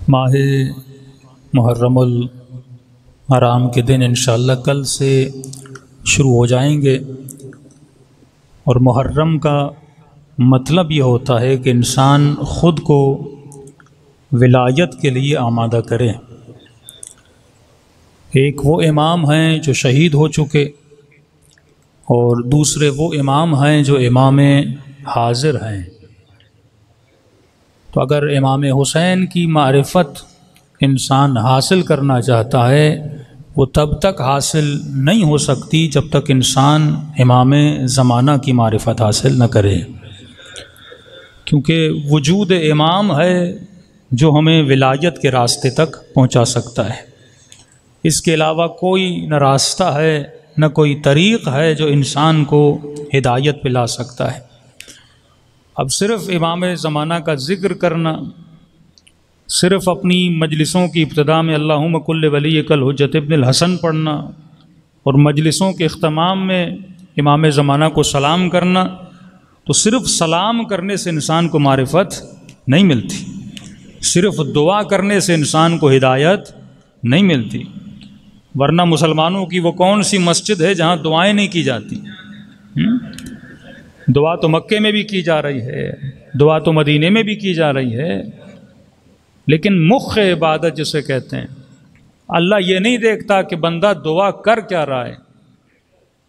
ماہ محرم الحرام کے دن انشاءاللہ کل سے شروع ہو جائیں گے، اور محرم کا مطلب یہ ہوتا ہے کہ انسان خود کو ولایت کے لیے آمادہ کرے۔ ایک وہ امام ہیں جو شہید ہو چکے، اور دوسرے وہ امام ہیں جو امام حاضر ہیں۔ تو اگر امام حسین کی معرفت انسان حاصل کرنا چاہتا ہے، وہ تب تک حاصل نہیں ہو سکتی جب تک انسان امام زمانہ کی معرفت حاصل نہ کرے، کیونکہ وجود امام ہے جو ہمیں ولایت کے راستے تک پہنچا سکتا ہے۔ اس کے علاوہ کوئی نہ راستہ ہے نہ کوئی طریق ہے جو انسان کو ہدایت پہ لا سکتا ہے۔ اب صرف امام زمانہ کا ذکر کرنا، صرف اپنی مجلسوں کی ابتدا میں اللہم کل ولیک الحجۃ ابن الحسن پڑھنا، اور مجلسوں کے اختتام میں امام زمانہ کو سلام کرنا، تو صرف سلام کرنے سے انسان کو معرفت نہیں ملتی، صرف دعا کرنے سے انسان کو ہدایت نہیں ملتی۔ ورنہ مسلمانوں کی وہ کون سی مسجد ہے جہاں دعائیں نہیں کی جاتی؟ دعا تو مکے میں بھی کی جا رہی ہے، دعا تو مدینے میں بھی کی جا رہی ہے، لیکن مخ عبادت جسے کہتے ہیں، اللہ یہ نہیں دیکھتا کہ بندہ دعا کر کیا رہا ہے،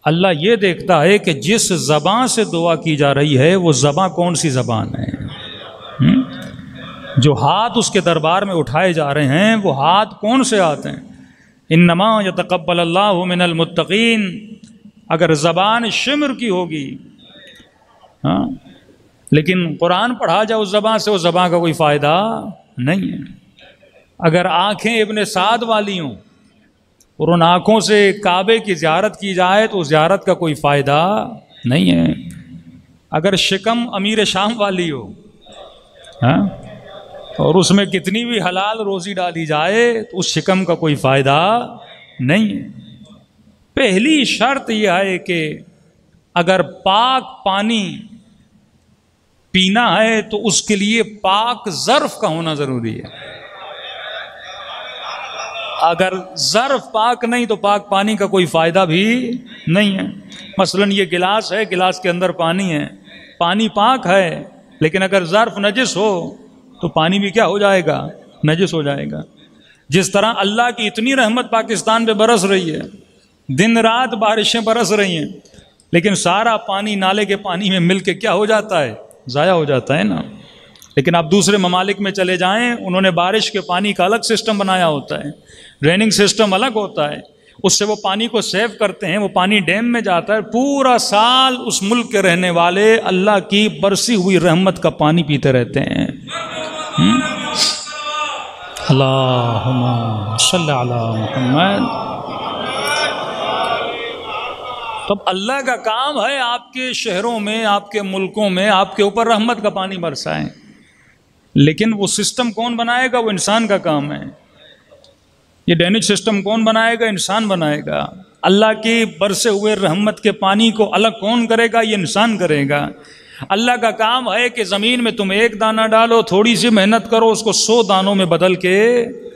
اللہ یہ دیکھتا ہے کہ جس زبان سے دعا کی جا رہی ہے وہ زبان کون سی زبان ہے۔ جو ہاتھ اس کے دربار میں اٹھائے جا رہے ہیں وہ ہاتھ کون سے ہاتھ ہیں؟ انما یتقبل اللہ من المتقین۔ اگر زبان شمر کی ہوگی، لیکن قرآن پڑھا جائے اس زبان سے، اس زبان کا کوئی فائدہ نہیں ہے۔ اگر آنکھیں ابن سعد والی ہوں اور ان آنکھوں سے کعبے کی زیارت کی جائے تو اس زیارت کا کوئی فائدہ نہیں ہے۔ اگر شکم امیر شام والی ہو اور اس میں کتنی بھی حلال روزی ڈالی جائے تو اس شکم کا کوئی فائدہ نہیں ہے۔ پہلی شرط یہ ہے کہ اگر پاک پانی پینا ہے تو اس کے لیے پاک ظرف کا ہونا ضروری ہے۔ اگر ظرف پاک نہیں تو پاک پانی کا کوئی فائدہ بھی نہیں ہے۔ مثلا یہ گلاس ہے، گلاس کے اندر پانی ہے، پانی پاک ہے، لیکن اگر ظرف نجس ہو تو پانی بھی کیا ہو جائے گا؟ نجس ہو جائے گا۔ جس طرح اللہ کی اتنی رحمت پاکستان پہ برس رہی ہے، دن رات بارشیں برس رہی ہیں، لیکن سارا پانی نالے کے پانی میں مل کے کیا ہو جاتا ہے؟ ضائع ہو جاتا ہے نا۔ لیکن آپ دوسرے ممالک میں چلے جائیں، انہوں نے بارش کے پانی کا الگ سسٹم بنایا ہوتا ہے، ڈریننگ سسٹم الگ ہوتا ہے، اس سے وہ پانی کو سیو کرتے ہیں، وہ پانی ڈیم میں جاتا ہے، پورا سال اس ملک کے رہنے والے اللہ کی برسی ہوئی رحمت کا پانی پیتے رہتے ہیں۔ اللہم صلی علی محمد۔ تو اب اللہ کا کام ہے آپ کے شہروں میں، آپ کے ملکوں میں آپ کے اوپر رحمت کا پانی برسائیں، لیکن وہ سسٹم کون بنائے گا؟ وہ انسان کا کام ہے۔ یہ ڈینج سسٹم کون بنائے گا؟ انسان بنائے گا۔ اللہ کی برسے ہوئے رحمت کے پانی کو الگ کون کرے گا؟ یہ انسان کرے گا۔ اللہ کا کام ہے کہ زمین میں تم ایک دانہ ڈالو، تھوڑی سی محنت کرو، اس کو 100 دانوں میں بدل کے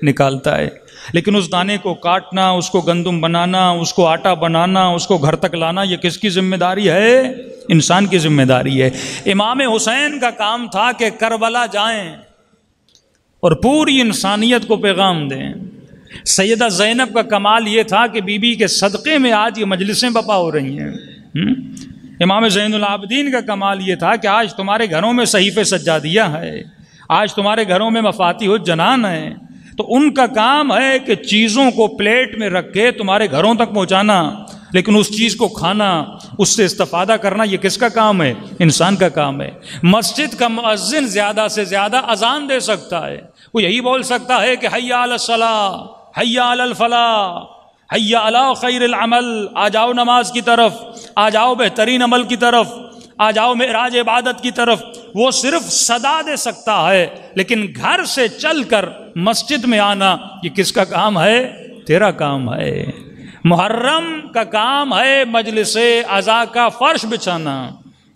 نکالتا ہے، لیکن اس دانے کو کاٹنا، اس کو گندم بنانا، اس کو آٹا بنانا، اس کو گھر تک لانا، یہ کس کی ذمہ داری ہے؟ انسان کی ذمہ داری ہے۔ امام حسین کا کام تھا کہ کربلا جائیں اور پوری انسانیت کو پیغام دیں۔ سیدہ زینب کا کمال یہ تھا کہ بی بی کے صدقے میں آج یہ مجلسیں بپا ہو رہی ہیں۔ امام زین العابدین کا کمال یہ تھا کہ آج تمہارے گھروں میں صحیفے سجادیہ ہے، آج تمہارے گھروں میں مفاتیح الجنان ہے۔ تو ان کا کام ہے کہ چیزوں کو پلیٹ میں رکھ کے تمہارے گھروں تک پہنچانا، لیکن اس چیز کو کھانا، اس سے استفادہ کرنا، یہ کس کا کام ہے؟ انسان کا کام ہے۔ مسجد کا مؤذن زیادہ سے زیادہ اذان دے سکتا ہے، وہ یہی بول سکتا ہے کہ حی علی الصلاۃ، حی علی الفلاح، حی علی خیر العمل، آ جاؤ نماز کی طرف، آ جاؤ بہترین عمل کی طرف، آ جاؤ معراج عبادت کی طرف۔ وہ صرف صدا دے سکتا ہے، لیکن گھر سے چل کر مسجد میں آنا یہ کس کا کام ہے؟ تیرا کام ہے۔ محرم کا کام ہے مجلس عزا کا فرش بچھانا،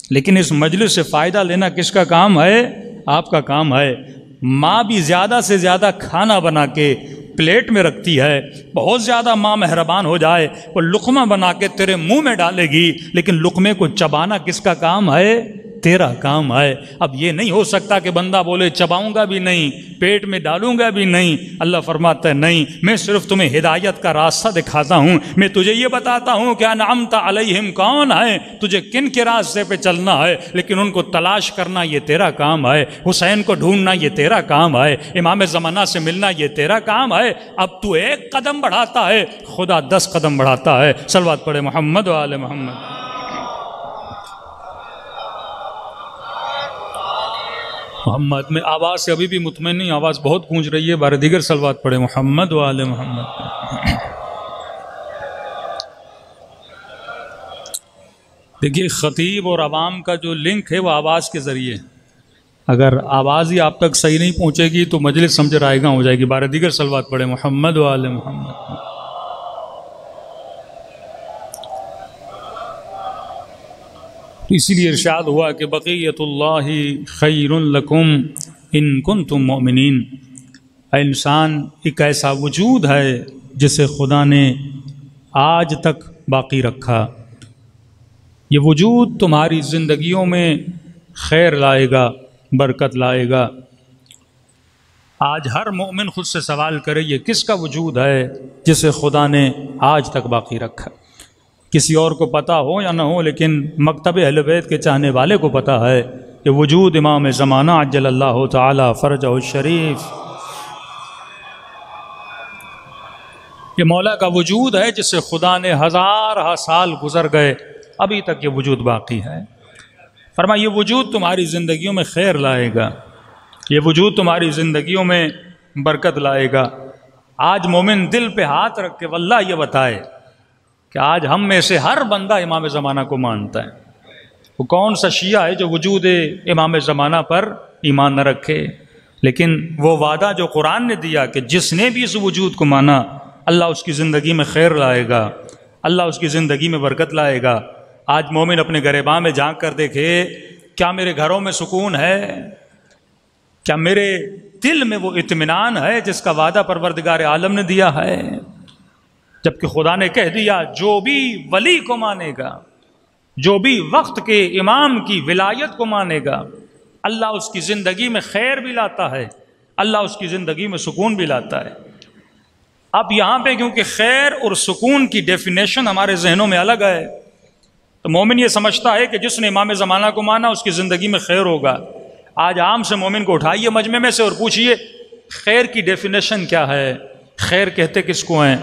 لیکن اس مجلس سے فائدہ لینا کس کا کام ہے؟ آپ کا کام ہے۔ ماں بھی زیادہ سے زیادہ کھانا بنا کے پلیٹ میں رکھتی ہے، بہت زیادہ ماں مہربان ہو جائے وہ لقمہ بنا کے تیرے منہ میں ڈالے گی، لیکن لقمے کو چبانا کس کا کام ہے؟ تیرا کام ہے۔ اب یہ نہیں ہو سکتا کہ بندہ بولے چباؤں گا بھی نہیں، پیٹ میں ڈالوں گا بھی نہیں۔ اللہ فرماتا ہے نہیں، میں صرف تمہیں ہدایت کا راستہ دکھاتا ہوں، میں تجھے یہ بتاتا ہوں کہ انعمت علیہم کون ہے، تجھے کن کے راستے پہ چلنا ہے، لیکن ان کو تلاش کرنا یہ تیرا کام ہے، حسین کو ڈھونڈنا یہ تیرا کام ہے، امام زمانہ سے ملنا یہ تیرا کام ہے۔ اب تو ایک قدم بڑھاتا ہے، خدا 10 قدم بڑھاتا ہے۔ صلوات پڑھے محمد و آل محمد۔ محمد میں آواز سے ابھی بھی مطمئن نہیں، آواز بہت گونج رہی ہے، بار دیگر صلوات پڑھے محمد و آل محمد۔ دیکھیے خطیب اور عوام کا جو لنک ہے وہ آواز کے ذریعے، اگر آواز ہی آپ تک صحیح نہیں پہنچے گی تو مجلس سمجھ رائے گا ہو جائے گی۔ بار دیگر صلوات پڑھے محمد و آل محمد۔ تو اسی لیے ارشاد ہوا کہ بقیت اللہ خیر لکم ان کنتم مؤمنین۔ انسان ایک ایسا وجود ہے جسے خدا نے آج تک باقی رکھا، یہ وجود تمہاری زندگیوں میں خیر لائے گا، برکت لائے گا۔ آج ہر مومن خود سے سوال کرے یہ کس کا وجود ہے جسے خدا نے آج تک باقی رکھا؟ کسی اور کو پتہ ہو یا نہ ہو، لیکن مکتب اہل بیت کے چاہنے والے کو پتہ ہے کہ وجود امام زمانہ عجل اللہ تعالی فرجہ الشریف، یہ مولا کا وجود ہے جسے خدا نے ہزارہ سال گزر گئے، ابھی تک یہ وجود باقی ہے۔ فرمایا یہ وجود تمہاری زندگیوں میں خیر لائے گا، یہ وجود تمہاری زندگیوں میں برکت لائے گا۔ آج مومن دل پہ ہاتھ رکھ کے واللہ یہ بتائے کہ آج ہم میں سے ہر بندہ امام زمانہ کو مانتا ہے۔ وہ کون سا شیعہ ہے جو وجود امام زمانہ پر ایمان نہ رکھے؟ لیکن وہ وعدہ جو قرآن نے دیا کہ جس نے بھی اس وجود کو مانا اللہ اس کی زندگی میں خیر لائے گا، اللہ اس کی زندگی میں برکت لائے گا۔ آج مومن اپنے گریباں میں جھانک کر دیکھے، کیا میرے گھروں میں سکون ہے؟ کیا میرے دل میں وہ اطمینان ہے جس کا وعدہ پروردگار عالم نے دیا ہے؟ جبکہ خدا نے کہہ دیا جو بھی ولی کو مانے گا، جو بھی وقت کے امام کی ولایت کو مانے گا، اللہ اس کی زندگی میں خیر بھی لاتا ہے، اللہ اس کی زندگی میں سکون بھی لاتا ہے۔ اب یہاں پہ کیونکہ خیر اور سکون کی ڈیفینیشن ہمارے ذہنوں میں الگ ہے، تو مومن یہ سمجھتا ہے کہ جس نے امام زمانہ کو مانا اس کی زندگی میں خیر ہوگا۔ آج عام سے مومن کو اٹھائیے مجمع میں سے اور پوچھئے خیر کی ڈیفینیشن کیا ہے؟ خیر کہتے کس کو ہیں؟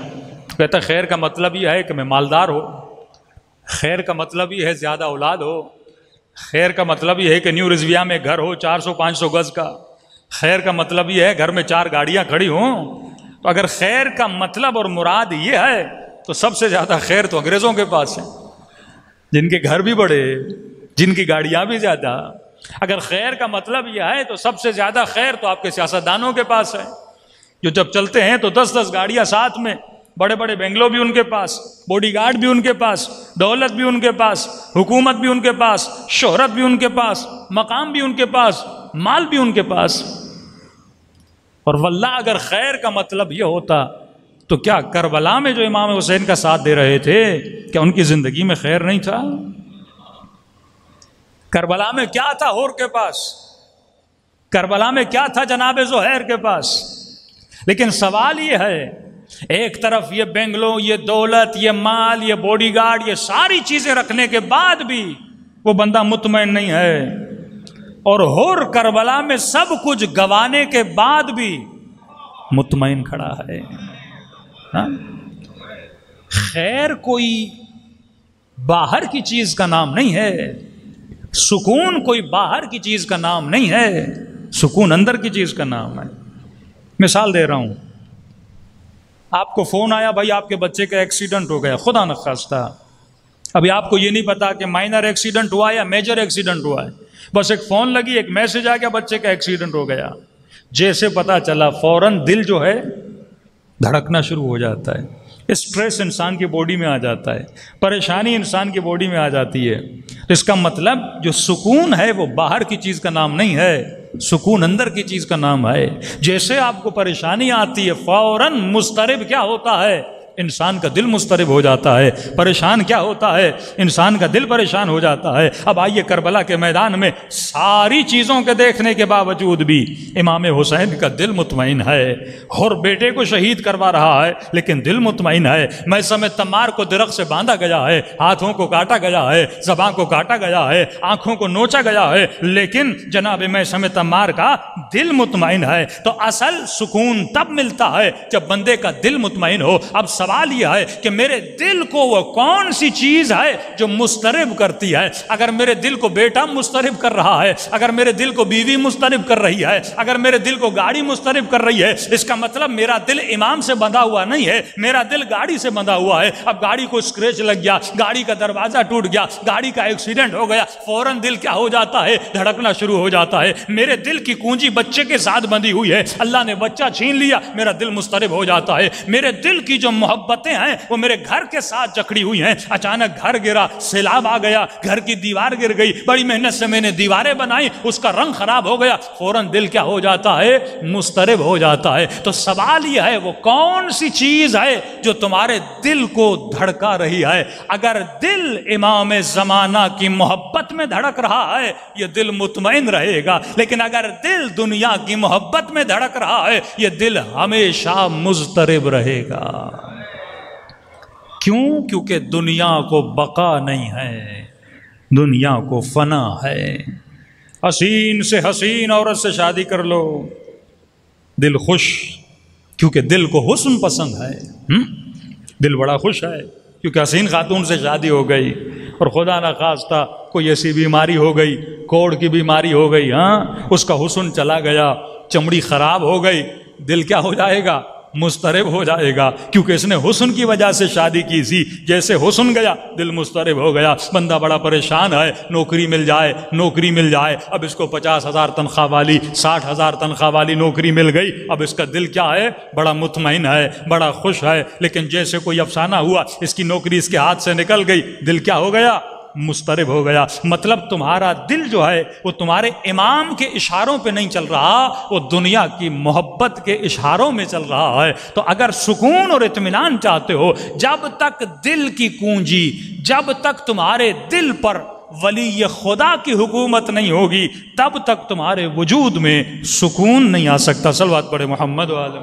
کہتا ہے خیر کا مطلب یہ ہے کہ میں مالدار ہو، خیر کا مطلب یہ ہے زیادہ اولاد ہو، خیر کا مطلب یہ ہے کہ نیو رضویہ میں گھر ہو 400-500 گز کا، خیر کا مطلب یہ ہے گھر میں 4 گاڑیاں کھڑی ہوں۔ تو اگر خیر کا مطلب اور مراد یہ ہے تو سب سے زیادہ خیر تو انگریزوں کے پاس ہے، جن کے گھر بھی بڑے، جن کی گاڑیاں بھی زیادہ۔ اگر خیر کا مطلب یہ ہے تو سب سے زیادہ خیر تو آپ کے سیاستدانوں کے پاس ہے، جو جب چلتے ہیں تو 10-10 گاڑیاں ساتھ میں، بڑے بڑے بنگلو بھی ان کے پاس، باڈی گارڈ بھی ان کے پاس، دولت بھی ان کے پاس، حکومت بھی ان کے پاس، شہرت بھی ان کے پاس، مقام بھی ان کے پاس، مال بھی ان کے پاس۔ اور واللہ اگر خیر کا مطلب یہ ہوتا تو کیا کربلا میں جو امام حسین کا ساتھ دے رہے تھے کیا ان کی زندگی میں خیر نہیں تھا؟ کربلا میں کیا تھا ہور کے پاس؟ کربلا میں کیا تھا جناب زہیر کے پاس؟ لیکن سوال یہ ہے، ایک طرف یہ بنگلو، یہ دولت، یہ مال، یہ باڈی گارڈ، یہ ساری چیزیں رکھنے کے بعد بھی وہ بندہ مطمئن نہیں ہے، اور ہور کربلا میں سب کچھ گوانے کے بعد بھی مطمئن کھڑا ہے۔ ہاں؟ خیر کوئی باہر کی چیز کا نام نہیں ہے، سکون کوئی باہر کی چیز کا نام نہیں ہے، سکون اندر کی چیز کا نام ہے۔ مثال دے رہا ہوں، آپ کو فون آیا بھائی آپ کے بچے کا ایکسیڈنٹ ہو گیا، خدا نخواستہ، ابھی آپ کو یہ نہیں پتا کہ مائنر ایکسیڈنٹ ہوا یا میجر ایکسیڈنٹ ہوا ہے، بس ایک فون لگی، ایک میسج آ گیا بچے کا ایکسیڈنٹ ہو گیا۔ جیسے پتا چلا فوراً دل جو ہے دھڑکنا شروع ہو جاتا ہے، اسٹریس انسان کی باڈی میں آ جاتا ہے، پریشانی انسان کی باڈی میں آ جاتی ہے۔ اس کا مطلب جو سکون ہے وہ باہر کی چیز کا نام نہیں ہے، سکون اندر کی چیز کا نام ہے. جیسے آپ کو پریشانی آتی ہے فوراً مضطرب کیا ہوتا ہے؟ انسان کا دل مضطرب ہو جاتا ہے. پریشان کیا ہوتا ہے؟ انسان کا دل پریشان ہو جاتا ہے. اب آئیے کربلا کے میدان میں ساری چیزوں کے دیکھنے کے باوجود بھی امام حسین کا دل مطمئن ہے اور بیٹے کو شہید کروا رہا ہے لیکن دل مطمئن ہے. میثم تمار کو درخت سے باندھا گیا ہے, ہاتھوں کو کاٹا گیا ہے, زبان کو کاٹا گیا ہے, آنکھوں کو نوچا گیا ہے, لیکن جناب میثم تمار کا دل مطمئن ہے. تو اصل سکون تب ملتا ہے جب بندے کا دل مطمئن ہو. اب سوال یہ ہے کہ میرے دل کو وہ کون سی چیز ہے جو مضطرب کرتی ہے؟ اگر میرے دل کو بیٹا مضطرب کر رہا ہے, اگر میرے دل کو بیوی مضطرب کر رہی ہے, اگر میرے دل کو گاڑی مضطرب کر رہی ہے, اس کا مطلب میرا دل امام سے بندھا ہوا نہیں ہے, میرا دل گاڑی سے بندھا ہوا ہے. اب گاڑی کو اسکریچ لگ گیا, گاڑی کا دروازہ ٹوٹ گیا, گاڑی کا ایکسیڈنٹ ہو گیا, فوراً دل کیا ہو جاتا ہے؟ دھڑکنا شروع ہو جاتا ہے. میرے دل کی کنجی بچے کے ساتھ بندھی ہوئی ہے, اللہ نے بچہ چھین لیا, میرا دل مضطرب ہو جاتا ہے. میرے دل کی جو محبتیں ہیں وہ میرے گھر کے ساتھ جکڑی ہوئی ہیں, اچانک گھر گرا, سیلاب آ گیا, گھر کی دیوار گر گئی, بڑی محنت سے میں نے دیواریں بنائی, اس کا رنگ خراب ہو گیا, فوراً دل کیا ہو جاتا ہے؟ مضطرب ہو جاتا ہے. تو سوال یہ ہے وہ کون سی چیز ہے جو تمہارے دل کو دھڑکا رہی ہے؟ اگر دل امام زمانہ کی محبت میں دھڑک رہا ہے یہ دل مطمئن رہے گا, لیکن اگر دل دنیا کی محبت میں دھڑک رہا ہے یہ دل ہمیشہ مضطرب رہے گا. کیوں؟ کیونکہ دنیا کو بقا نہیں ہے, دنیا کو فنا ہے. حسین سے حسین عورت سے شادی کر لو, دل خوش, کیونکہ دل کو حسن پسند ہے. دل بڑا خوش ہے کیونکہ حسین خاتون سے شادی ہو گئی, اور خدا نہ خواستہ کوئی ایسی بیماری ہو گئی, کوڑ کی بیماری ہو گئی, اس کا حسن چلا گیا, چمڑی خراب ہو گئی, دل کیا ہو جائے گا؟ مضطرب ہو جائے گا, کیونکہ اس نے حسن کی وجہ سے شادی کی تھی. جیسے حسن گیا دل مضطرب ہو گیا. بندہ بڑا پریشان ہے, نوکری مل جائے, نوکری مل جائے, اب اس کو 50,000 تنخواہ والی, 60,000 تنخواہ والی نوکری مل گئی, اب اس کا دل کیا ہے؟ بڑا مطمئن ہے, بڑا خوش ہے. لیکن جیسے کوئی افسانہ ہوا, اس کی نوکری اس کے ہاتھ سے نکل گئی, دل کیا ہو گیا؟ مضطرب ہو گیا. مطلب تمہارا دل جو ہے وہ تمہارے امام کے اشاروں پہ نہیں چل رہا, وہ دنیا کی محبت کے اشاروں میں چل رہا ہے. تو اگر سکون اور اطمینان چاہتے ہو, جب تک دل کی کنجی, جب تک تمہارے دل پر ولی خدا کی حکومت نہیں ہوگی, تب تک تمہارے وجود میں سکون نہیں آ سکتا. صلوات پڑھے محمد و آلہ.